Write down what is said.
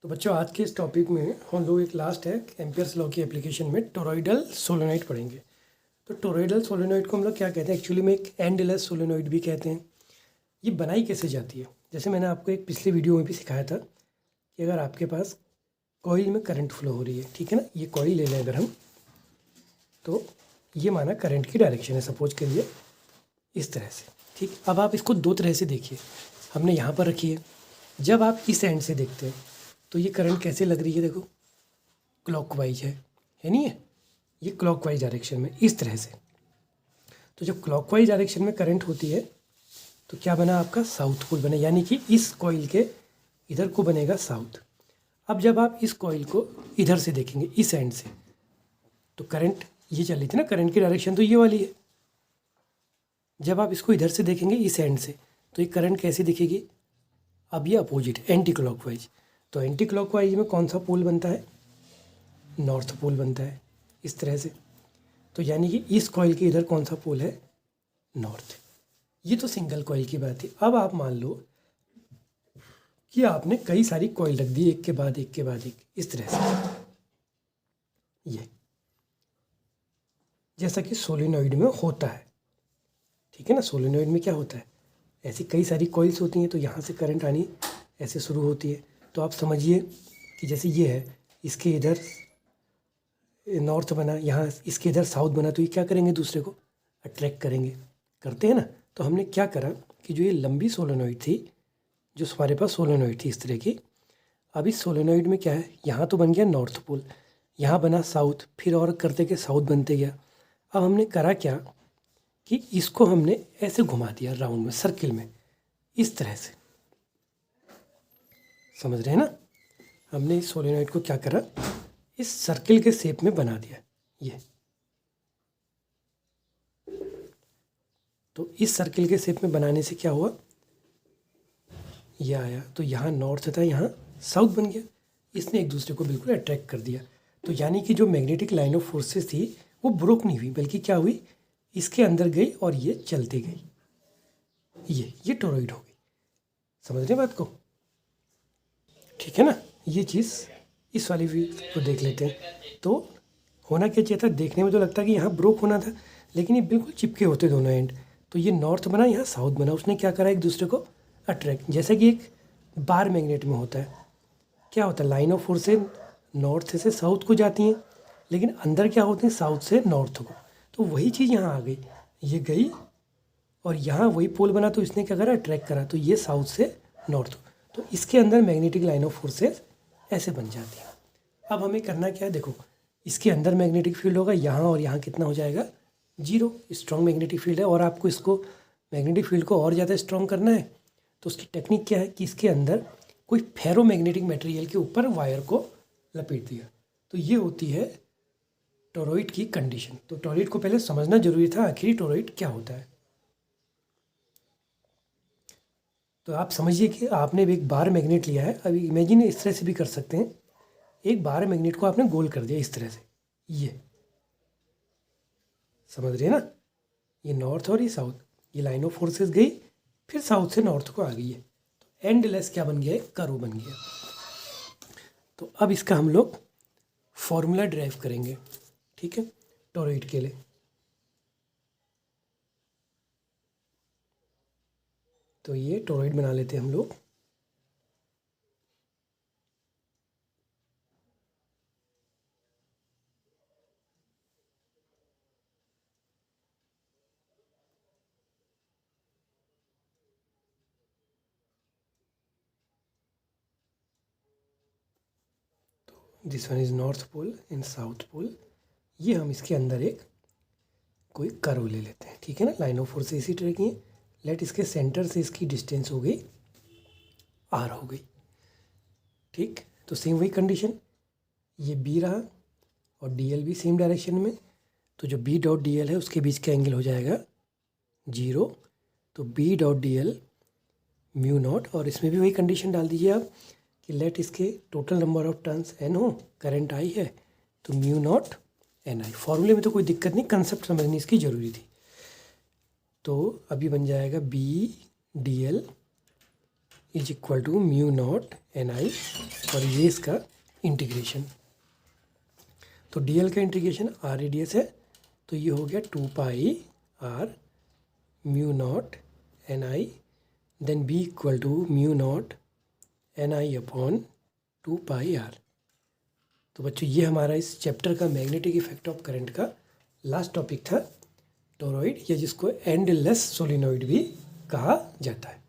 तो बच्चों आज के इस टॉपिक में हम लोग एक लास्ट है एम्पियर्स लॉ की एप्लीकेशन में टोरॉइडल सोलेनॉइड पढ़ेंगे। तो टोरॉइडल सोलेनॉइड को हम लोग क्या कहते हैं, एक्चुअली में एक एंडलेस सोलेनॉइड भी कहते हैं। ये बनाई कैसे जाती है, जैसे मैंने आपको एक पिछले वीडियो में भी सिखाया था कि अगर आपके पास कॉइल में करंट फ्लो हो रही है, ठीक है ना, ये कॉइल ले लें अगर हम, तो ये माना करंट की डायरेक्शन है सपोज के लिए इस तरह से, ठीक। अब आप इसको दो तरह से देखिए, हमने यहाँ पर रखी है। जब आप इस एंड से देखते हैं तो ये करंट कैसे लग रही है, देखो क्लॉकवाइज है नहीं है, ये क्लॉकवाइज डायरेक्शन में इस तरह से। तो जब क्लॉकवाइज डायरेक्शन में करंट होती है तो क्या बना, आपका साउथ पोल बना, यानी कि इस कॉइल के इधर को बनेगा साउथ। अब जब आप इस कॉइल को इधर से देखेंगे इस एंड से, तो करंट ये चल रही थी ना, करंट की डायरेक्शन तो ये वाली है। जब आप इसको इधर से देखेंगे इस एंड से, तो ये करंट कैसी दिखेगी, अब ये अपोजिट एंटी क्लॉकवाइज। तो एंटी क्लॉकवाइज में कौन सा पोल बनता है, नॉर्थ पोल बनता है इस तरह से। तो यानी कि इस कॉइल के इधर कौन सा पोल है, नॉर्थ। ये तो सिंगल कॉइल की बात है। अब आप मान लो कि आपने कई सारी कॉइल रख दी एक के बाद एक के बाद एक इस तरह से, ये जैसा कि सोलेनॉइड में होता है, ठीक है ना। सोलेनॉइड में क्या होता है, ऐसी कई सारी कॉइल्स होती हैं, तो यहाँ से करंट आनी ऐसे शुरू होती है। तो आप समझिए कि जैसे ये है, इसके इधर नॉर्थ बना, यहाँ इसके इधर साउथ बना, तो ये क्या करेंगे, दूसरे को अट्रैक्ट करेंगे, करते हैं ना। तो हमने क्या करा कि जो ये लंबी सोलेनॉइड थी, जो हमारे पास सोलेनॉइड थी इस तरह की, अब इस सोलेनॉइड में क्या है, यहाँ तो बन गया नॉर्थ पोल, यहाँ बना साउथ, फिर और करते के साउथ बनते गया। अब हमने करा क्या कि इसको हमने ऐसे घुमा दिया राउंड में, सर्किल में इस तरह से, समझ रहे हैं ना। हमने इस सोलेनॉइड को क्या करा, इस सर्किल के शेप में बना दिया ये। तो इस सर्किल के शेप में बनाने से क्या हुआ, ये आया, तो यहाँ नॉर्थ था, यहाँ साउथ बन गया। इसने एक दूसरे को बिल्कुल अट्रैक्ट कर दिया। तो यानी कि जो मैग्नेटिक लाइन ऑफ फोर्सेस थी वो ब्रोक नहीं हुई, बल्कि क्या हुई, इसके अंदर गई और ये चलती गई, ये टोरॉइड हो गई। समझ रहे बात को, ठीक है ना। ये चीज़ इस वाली व्यू को देख लेते हैं। तो होना क्या चाहिए था, देखने में तो लगता है कि यहाँ ब्रोक होना था, लेकिन ये बिल्कुल चिपके होते दोनों एंड। तो ये नॉर्थ बना, यहाँ साउथ बना, उसने क्या करा, एक दूसरे को अट्रैक्ट, जैसे कि एक बार मैग्नेट में होता है। क्या होता है, लाइन ऑफ फोर्स से नॉर्थ से साउथ को जाती हैं, लेकिन अंदर क्या होते हैं, साउथ से नॉर्थ को। तो वही चीज़ यहाँ आ गई, ये गई और यहाँ वही पोल बना, तो इसने क्या करा, अट्रैक्ट करा, तो ये साउथ से नॉर्थ को। तो इसके अंदर मैग्नेटिक लाइन ऑफ फोर्सेस ऐसे बन जाती है। अब हमें करना क्या है, देखो इसके अंदर मैग्नेटिक फील्ड होगा यहाँ, और यहाँ कितना हो जाएगा, जीरो। स्ट्रॉन्ग मैग्नेटिक फील्ड है, और आपको इसको मैग्नेटिक फील्ड को और ज़्यादा स्ट्रॉन्ग करना है, तो उसकी टेक्निक क्या है कि इसके अंदर कोई फेरो मैग्नेटिक मटेरियल के ऊपर वायर को लपेट दिया। तो ये होती है टोरॉइड की कंडीशन। तो टोरॉइड को पहले समझना जरूरी था, आखिरी टोरॉइड क्या होता है। तो आप समझिए कि आपने एक बार मैग्नेट लिया है, अभी इमेजिन इस तरह से भी कर सकते हैं, एक बार मैग्नेट को आपने गोल कर दिया इस तरह से, ये समझ रहे हैं ना, ये नॉर्थ और ये साउथ, ये लाइन ऑफ फोर्सेस गई, फिर साउथ से नॉर्थ को आ गई है। तो एंडलेस क्या बन गया है, कर्व बन गया। तो अब इसका हम लोग फॉर्मूला ड्राइव करेंगे, ठीक है, टोरॉइड के लिए। तो ये टोरॉइड बना लेते हैं हम लोग। This one is North Pole and South Pole. ये हम इसके अंदर एक कोई कर्व ले लेते हैं, ठीक है ना, लाइन ऑफ फोर्स इसी तरह की है। लेट इसके सेंटर से इसकी डिस्टेंस हो गई आर हो गई, ठीक। तो सेम वही कंडीशन, ये बी रहा और डी एल भी सेम डायरेक्शन में। तो जो बी डॉट डी एल है उसके बीच का एंगल हो जाएगा जीरो। तो b dot d l mu naught, और इसमें भी वही कंडीशन डाल दीजिए आप कि लेट इसके total number of turns n हो, करंट आई है, तो म्यू नॉट एन आई। फॉर्मूले में तो कोई दिक्कत नहीं, कंसेप्ट समझनी इसकी ज़रूरी थी। तो अभी बन जाएगा B d l is equal to mu nought n I, और ये इसका इंटीग्रेशन। तो डी एल का इंटीग्रेशन आर रेडियस है, तो ये हो गया 2 pi R mu nought n I, then B equal to mu nought n I upon 2 pi R. तो बच्चों ये हमारा इस चैप्टर का मैग्नेटिक इफेक्ट ऑफ करंट का लास्ट टॉपिक था, टोरॉइड, या जिसको एंडलेस सोलिनॉइड भी कहा जाता है।